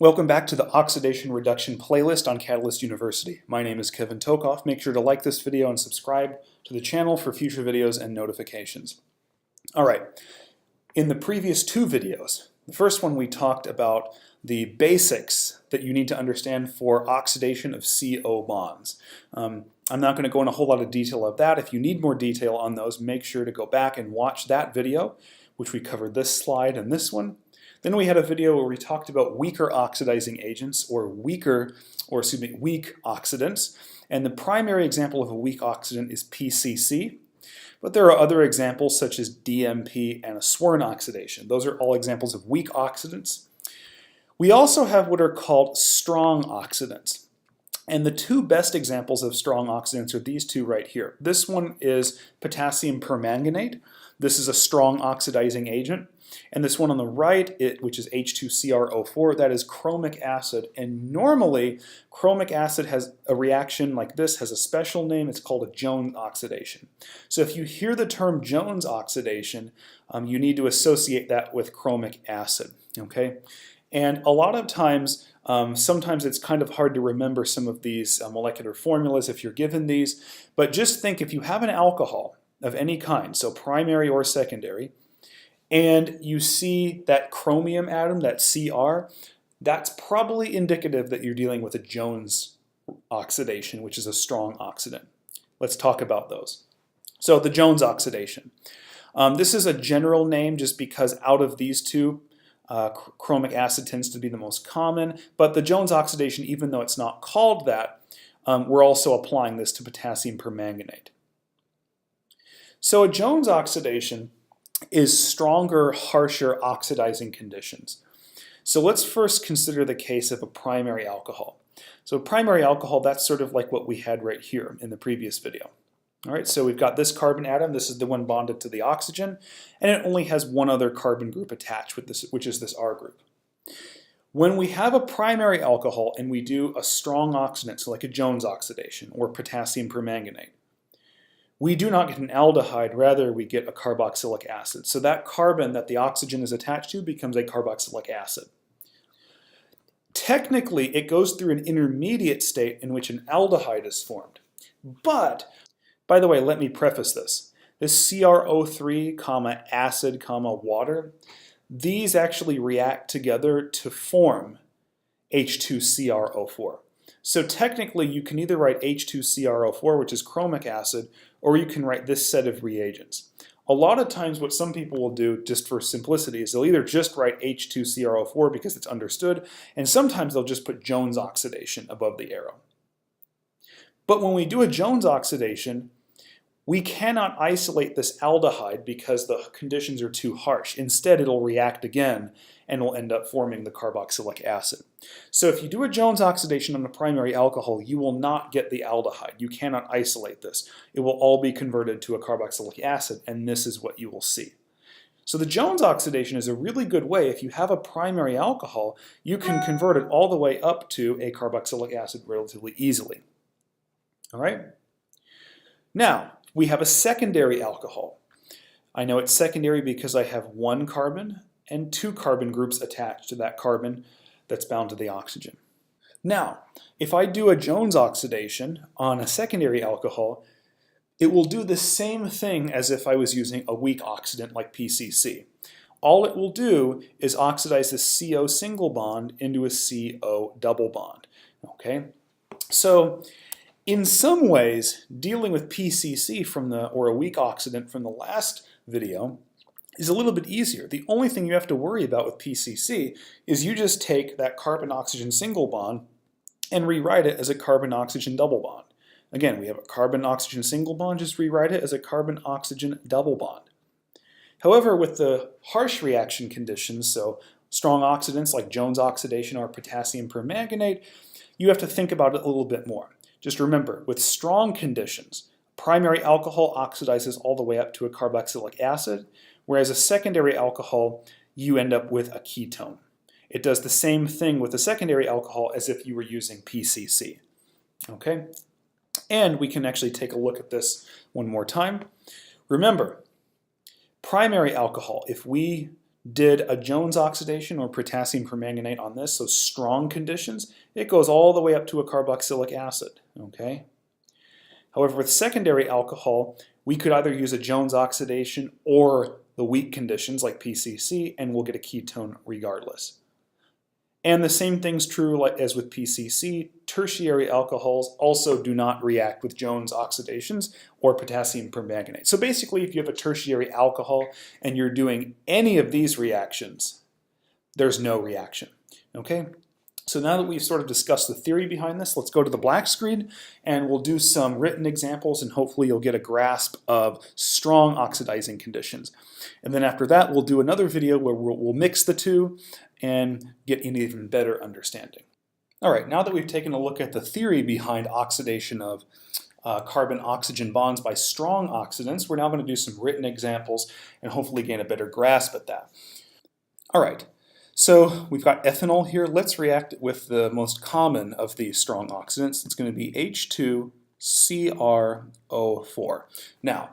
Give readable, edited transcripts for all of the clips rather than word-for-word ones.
Welcome back to the Oxidation Reduction playlist on Catalyst University. My name is Kevin Tokoph. Make sure to like this video and subscribe to the channel for future videos and notifications. All right, in the previous two videos, the first one we talked about the basics that you need to understand for oxidation of CO bonds. I'm not going to go into a whole lot of detail of that. If you need more detail on those, make sure to go back and watch that video, which we covered this slide and this one. Then we had a video where we talked about weaker oxidizing agents or weak oxidants. And the primary example of a weak oxidant is PCC. But there are other examples such as DMP and a Swern oxidation. Those are all examples of weak oxidants. We also have what are called strong oxidants. And the two best examples of strong oxidants are these two right here. This one is potassium permanganate. This is a strong oxidizing agent. And this one on the right, which is H2CrO4, that is chromic acid. And normally, chromic acid has a reaction like this, has a special name. It's called a Jones oxidation. So if you hear the term Jones oxidation, you need to associate that with chromic acid. Okay? And a lot of times, sometimes it's kind of hard to remember some of these molecular formulas if you're given these. But just think, if you have an alcohol of any kind, so primary or secondary, and you see that chromium atom, that Cr, that's probably indicative that you're dealing with a Jones oxidation, which is a strong oxidant. Let's talk about those. So the Jones oxidation. This is a general name just because out of these two, chromic acid tends to be the most common, but the Jones oxidation, even though it's not called that, we're also applying this to potassium permanganate. So a Jones oxidation is stronger, harsher oxidizing conditions. So let's first consider the case of a primary alcohol. So primary alcohol, that's sort of like what we had right here in the previous video. All right, so we've got this carbon atom. This is the one bonded to the oxygen, and it only has one other carbon group attached with this, which is this R group. When we have a primary alcohol and we do a strong oxidant, so like a Jones oxidation or potassium permanganate, we do not get an aldehyde, rather we get a carboxylic acid. So that carbon that the oxygen is attached to becomes a carboxylic acid. Technically, it goes through an intermediate state in which an aldehyde is formed. But, by the way, let me preface this. This CrO3, acid, water, these actually react together to form H2CrO4. So technically, you can either write H2CrO4, which is chromic acid, or you can write this set of reagents. A lot of times what some people will do, just for simplicity, is they'll either just write H2CrO4 because it's understood, and sometimes they'll just put Jones oxidation above the arrow. But when we do a Jones oxidation, we cannot isolate this aldehyde because the conditions are too harsh. Instead, it'll react again and will end up forming the carboxylic acid. So if you do a Jones oxidation on a primary alcohol, you will not get the aldehyde. You cannot isolate this. It will all be converted to a carboxylic acid, and this is what you will see. So the Jones oxidation is a really good way. If you have a primary alcohol, you can convert it all the way up to a carboxylic acid relatively easily. All right? Now, we have a secondary alcohol. I know it's secondary because I have one carbon and two carbon groups attached to that carbon that's bound to the oxygen. Now, if I do a Jones oxidation on a secondary alcohol, it will do the same thing as if I was using a weak oxidant like PCC. All it will do is oxidize this CO single bond into a CO double bond. Okay? So, in some ways, dealing with PCC or a weak oxidant from the last video is a little bit easier. The only thing you have to worry about with PCC is you just take that carbon-oxygen single bond and rewrite it as a carbon-oxygen double bond. Again, we have a carbon-oxygen single bond, just rewrite it as a carbon-oxygen double bond. However, with the harsh reaction conditions, so strong oxidants like Jones oxidation or potassium permanganate, you have to think about it a little bit more. Just remember, with strong conditions, primary alcohol oxidizes all the way up to a carboxylic acid, whereas a secondary alcohol, you end up with a ketone. It does the same thing with a secondary alcohol as if you were using PCC. Okay? And we can actually take a look at this one more time. Remember, primary alcohol, if we did a Jones oxidation or potassium permanganate on this, so strong conditions, it goes all the way up to a carboxylic acid, okay? However, with secondary alcohol, we could either use a Jones oxidation or the weak conditions like PCC, and we'll get a ketone regardless. And the same thing's true as with PCC. Tertiary alcohols also do not react with Jones oxidations or potassium permanganate. So basically, if you have a tertiary alcohol and you're doing any of these reactions, there's no reaction. Okay? So now that we've sort of discussed the theory behind this, let's go to the black screen and we'll do some written examples, and hopefully you'll get a grasp of strong oxidizing conditions. And then after that, we'll do another video where we'll mix the two and get an even better understanding. All right, now that we've taken a look at the theory behind oxidation of carbon-oxygen bonds by strong oxidants, we're now going to do some written examples and hopefully gain a better grasp at that. All right, so we've got ethanol here. Let's react it with the most common of these strong oxidants. It's going to be H2CrO4. Now,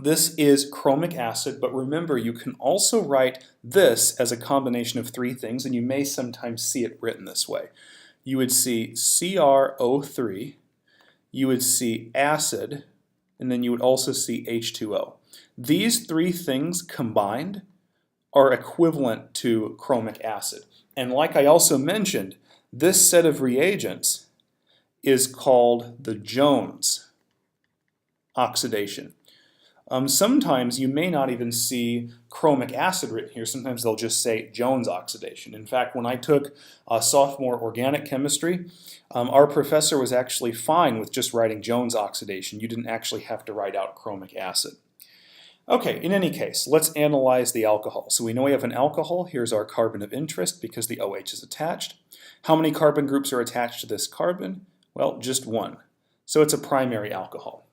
this is chromic acid, but remember you can also write this as a combination of three things, and you may sometimes see it written this way. You would see CrO3, you would see acid, and then you would also see H2O. These three things combined are equivalent to chromic acid. And like I also mentioned, this set of reagents is called the Jones oxidation. Sometimes you may not even see chromic acid written here. Sometimes they'll just say Jones oxidation. In fact, when I took sophomore organic chemistry, our professor was actually fine with just writing Jones oxidation. You didn't actually have to write out chromic acid. Okay, in any case, let's analyze the alcohol. So we know we have an alcohol. Here's our carbon of interest because the OH is attached. How many carbon groups are attached to this carbon? Well, just one. So it's a primary alcohol.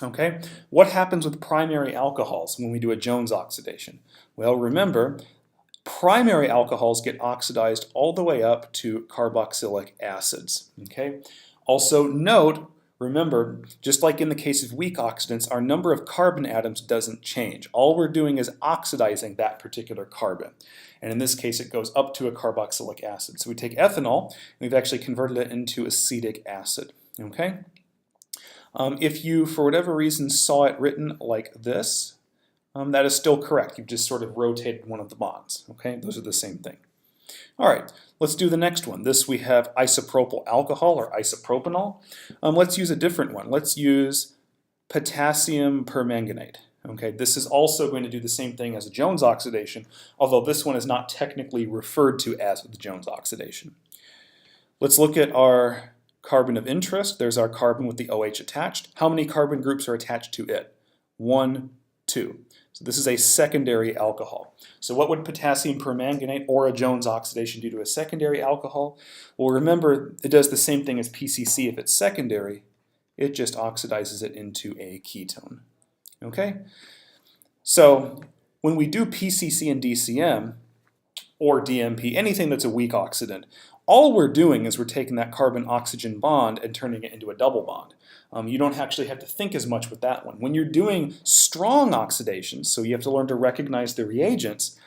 Okay, what happens with primary alcohols when we do a Jones oxidation? Well, remember, primary alcohols get oxidized all the way up to carboxylic acids. Okay, also note, remember, just like in the case of weak oxidants, our number of carbon atoms doesn't change. All we're doing is oxidizing that particular carbon. And in this case, it goes up to a carboxylic acid. So we take ethanol, and we've actually converted it into acetic acid. Okay? If you, for whatever reason, saw it written like this, that is still correct. You've just sort of rotated one of the bonds. Okay, those are the same thing. All right, let's do the next one. This we have isopropyl alcohol or isopropanol. Let's use a different one. Let's use potassium permanganate. Okay, this is also going to do the same thing as a Jones oxidation, although this one is not technically referred to as the Jones oxidation. Let's look at our carbon of interest. There's our carbon with the OH attached. How many carbon groups are attached to it? 1, 2. So this is a secondary alcohol. So what would potassium permanganate or a Jones oxidation do to a secondary alcohol? Well, remember, it does the same thing as PCC if it's secondary. It just oxidizes it into a ketone. Okay? So when we do PCC and DCM, or DMP, anything that's a weak oxidant, all we're doing is we're taking that carbon-oxygen bond and turning it into a double bond. You don't actually have to think as much with that one. When you're doing strong oxidations, so you have to learn to recognize the reagents,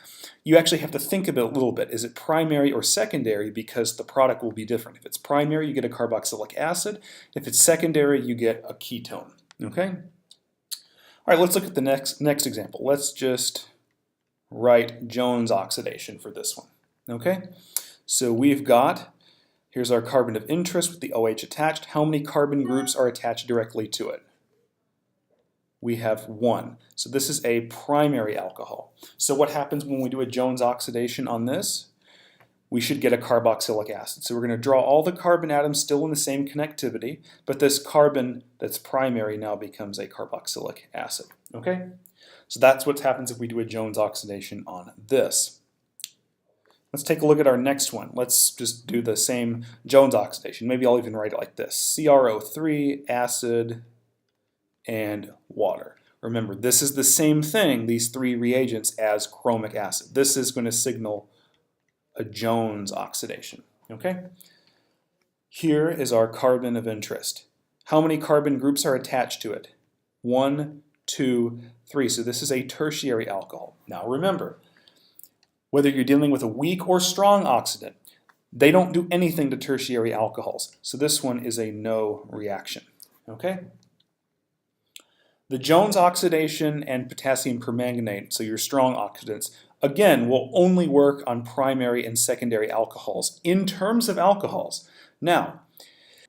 you actually have to think about a little bit. Is it primary or secondary? Because the product will be different. If it's primary, you get a carboxylic acid. If it's secondary, you get a ketone. Okay? All right, let's look at the next example. Let's just write Jones oxidation for this one. Okay? So we've got, here's our carbon of interest with the OH attached. How many carbon groups are attached directly to it? We have 1. So this is a primary alcohol. So what happens when we do a Jones oxidation on this? We should get a carboxylic acid. So we're going to draw all the carbon atoms still in the same connectivity, but this carbon that's primary now becomes a carboxylic acid. Okay? So that's what happens if we do a Jones oxidation on this. Let's take a look at our next one. Let's just do the same Jones oxidation. Maybe I'll even write it like this. CrO3, acid, and water. Remember, this is the same thing, these three reagents, as chromic acid. This is going to signal a Jones oxidation. Okay? Here is our carbon of interest. How many carbon groups are attached to it? 1, 2, 3. So this is a tertiary alcohol. Now remember, Whether you're dealing with a weak or strong oxidant, they don't do anything to tertiary alcohols. So this one is a no reaction. Okay? The Jones oxidation and potassium permanganate, so your strong oxidants, again, will only work on primary and secondary alcohols in terms of alcohols. Now,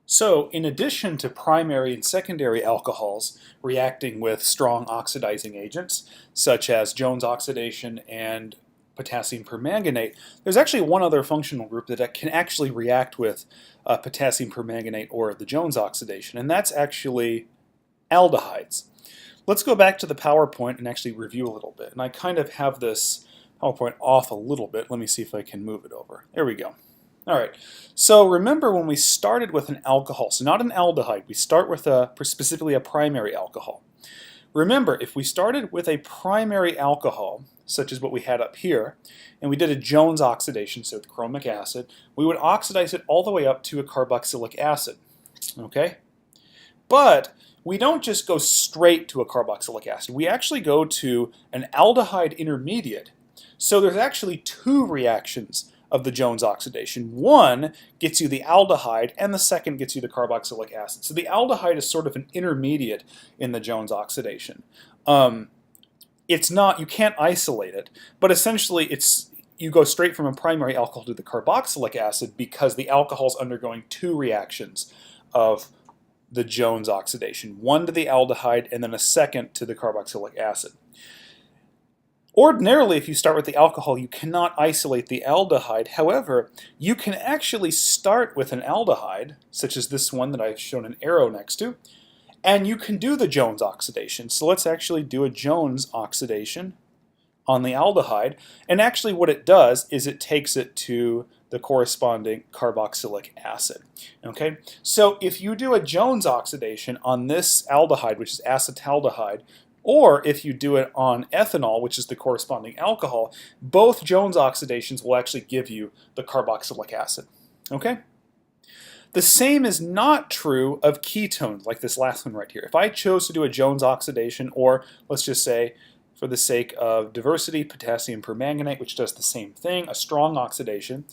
so in addition to primary and secondary alcohols reacting with strong oxidizing agents, such as Jones oxidation and potassium permanganate, there's actually one other functional group that can actually react with potassium permanganate or the Jones oxidation, and that's actually aldehydes. Let's go back to the PowerPoint and actually review a little bit. And I kind of have this PowerPoint off a little bit. Let me see if I can move it over. There we go. All right. So remember when we started with an alcohol, so not an aldehyde, we start with specifically a primary alcohol. Remember, if we started with a primary alcohol, such as what we had up here, and we did a Jones oxidation, so with chromic acid, we would oxidize it all the way up to a carboxylic acid. Okay? But we don't just go straight to a carboxylic acid. We actually go to an aldehyde intermediate. So there's actually two reactions of the Jones oxidation. One gets you the aldehyde, and the second gets you the carboxylic acid. So the aldehyde is sort of an intermediate in the Jones oxidation. It's not, you can't isolate it, but essentially you go straight from a primary alcohol to the carboxylic acid because the alcohol is undergoing two reactions of the Jones oxidation, one to the aldehyde and then a second to the carboxylic acid. Ordinarily, if you start with the alcohol, you cannot isolate the aldehyde. However, you can actually start with an aldehyde, such as this one that I've shown an arrow next to, and you can do the Jones oxidation. So let's actually do a Jones oxidation on the aldehyde, and actually what it does is it takes it to the corresponding carboxylic acid. Okay, so if you do a Jones oxidation on this aldehyde, which is acetaldehyde, or if you do it on ethanol, which is the corresponding alcohol, both Jones oxidations will actually give you the carboxylic acid. Okay? The same is not true of ketones, like this last one right here. If I chose to do a Jones oxidation, or let's just say, for the sake of diversity, potassium permanganate, which does the same thing, a strong oxidation,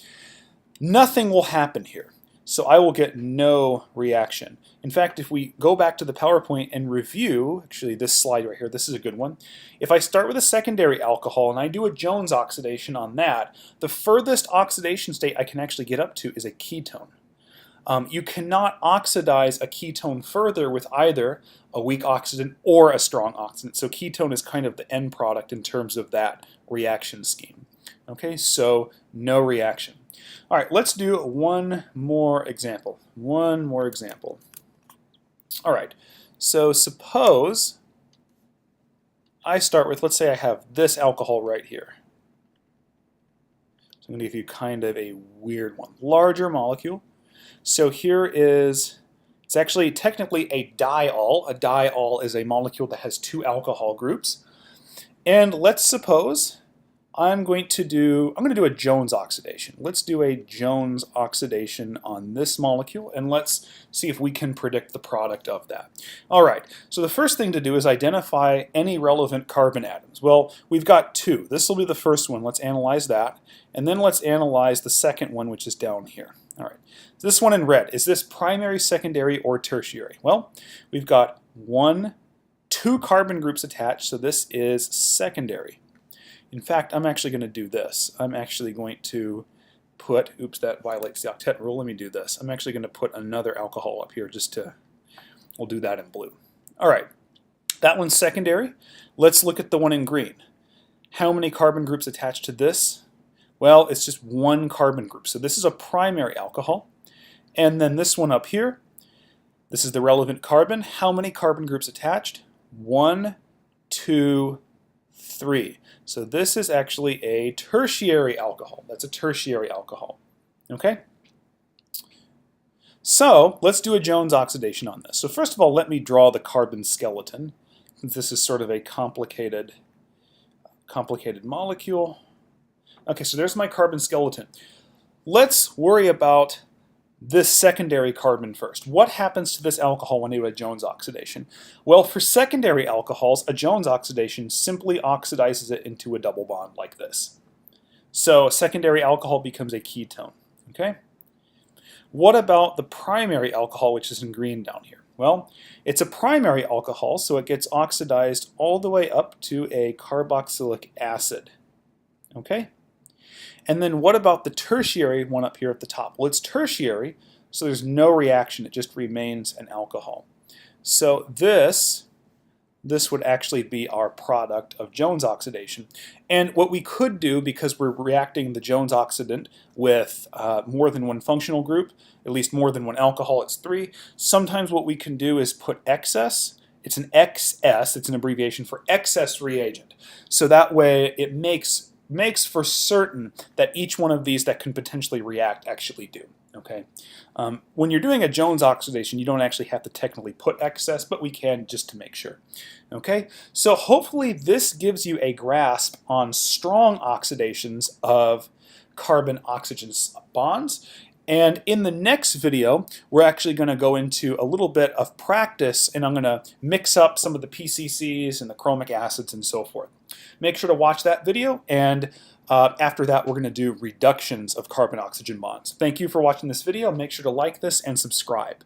nothing will happen here. So I will get no reaction. In fact, if we go back to the PowerPoint and review, actually this slide right here, this is a good one. If I start with a secondary alcohol and I do a Jones oxidation on that, the furthest oxidation state I can actually get up to is a ketone. You cannot oxidize a ketone further with either a weak oxidant or a strong oxidant. So ketone is kind of the end product in terms of that reaction scheme. Okay, so no reaction. All right, let's do one more example. One more example. All right, so suppose I start with, let's say I have this alcohol right here. So I'm going to give you kind of a weird one. Larger molecule. So here is, it's actually technically a diol. A diol is a molecule that has two alcohol groups. And let's suppose I'm going to do a Jones oxidation. Let's do a Jones oxidation on this molecule, and let's see if we can predict the product of that. All right, so the first thing to do is identify any relevant carbon atoms. Well, we've got two. This will be the first one. Let's analyze that, and then let's analyze the second one, which is down here. All right, so this one in red, is this primary, secondary, or tertiary? Well, we've got two carbon groups attached, so this is secondary. In fact, I'm actually going to do this. I'm actually going to put, oops, that violates the octet rule. Let me do this. I'm actually going to put another alcohol up here we'll do that in blue. All right, that one's secondary. Let's look at the one in green. How many carbon groups attached to this? Well, it's just one carbon group. So this is a primary alcohol. And then this one up here, this is the relevant carbon. How many carbon groups attached? 1, 2, 3. So this is actually a tertiary alcohol. That's a tertiary alcohol. Okay? So let's do a Jones oxidation on this. So first of all, let me draw the carbon skeleton, since this is sort of a complicated molecule. Okay, so there's my carbon skeleton. Let's worry about this secondary carbon first. What happens to this alcohol when you do a Jones oxidation? Well, for secondary alcohols, a Jones oxidation simply oxidizes it into a double bond like this. So a secondary alcohol becomes a ketone. Okay. What about the primary alcohol, which is in green down here? Well, it's a primary alcohol, so it gets oxidized all the way up to a carboxylic acid. Okay? And then what about the tertiary one up here at the top? Well, it's tertiary, so there's no reaction. It just remains an alcohol. So this would actually be our product of Jones oxidation. And what we could do, because we're reacting the Jones oxidant with more than one functional group, at least more than one alcohol, it's 3, sometimes what we can do is put excess. It's an XS, it's an abbreviation for excess reagent. So that way it makes for certain that each one of these that can potentially react actually do. Okay. When you're doing a Jones oxidation, you don't actually have to technically put excess, but we can just to make sure. Okay, so hopefully this gives you a grasp on strong oxidations of carbon-oxygen bonds. And in the next video, we're actually going to go into a little bit of practice, and I'm going to mix up some of the PCCs and the chromic acids and so forth. Make sure to watch that video, and after that, we're going to do reductions of carbon-oxygen bonds. Thank you for watching this video. Make sure to like this and subscribe.